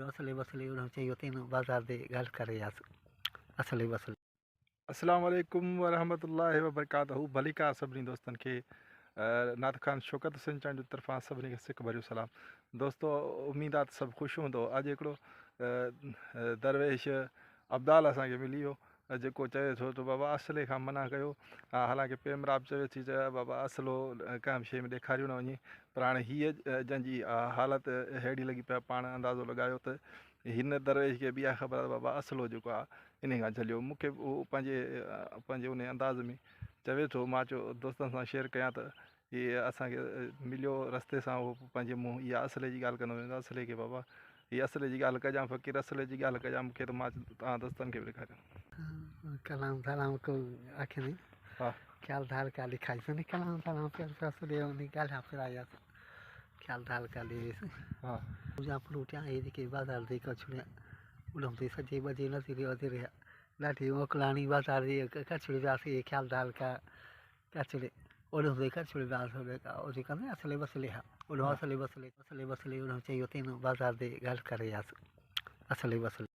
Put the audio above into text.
उड़ो असले वसले उड़ो चाहिए तीनों बाजार दे गल करे असले वसले। अस्सलाम वालेकुम वरहमतुल्लाहि वबरकातहू। भलीका सभिनी दोस्तनि खे नात ख़ान शौकत हुसैन चंद जी तरफ़ां सभिनी खे सिक भरियो सलाम। दोस्तो उम्मीद आहे त सभु ख़ुशि हूंदो। अॼु हिकिड़ो दरवेश अब्दाल असांखे मिली वियो जेको चए थो त बाबा असले खां मना कयो। हालांकि पेमराब चवे थी त बाबा असलो कंहिं शइ में ॾेखारियो न वञे, पर हाणे हीअ जंहिंजी हालति अहिड़ी लॻी पिया पाण अंदाज़ो लॻायो त हिन दरवेश खे बि आहे ख़बर आहे बाबा असलो जेको आहे इन खां झलियो। मूंखे उहो पंहिंजे उन अंदाज़ में चवे थो, मां चयो दोस्तनि सां शेयर कयां त इहे असांखे मिलियो रस्ते सां, उहो पंहिंजे मुंहुं इहा असले जी ॻाल्हि कंदो वेंदो असले खे बाबा हीअ असले जी ॻाल्हि कजां, फ़क़ीर असले जी ॻाल्हि कजां मूंखे, त मां तव्हां दोस्तनि खे बि ॾेखारियां। कलाम सलाम को आखे नहीं हा ख्याल धाल का लिखाई सुनी कलाम सलाम प्यार प्यार से निकाल फिर आया ख्याल धाल का ले हा पूजा फ्रूटियां ये के बाजार दे कछड़े उड़म से सजे बजे न सिरे अधरे लाठी ओकलानी बाजार दे कछड़े जासे ख्याल धाल का कछड़े उड़म से कछड़े दाल हो का और जी करने असले बसले हा उड़ो असले बसले उड़ो चाहिए तीनों बाजार दे गल करे असले बसले।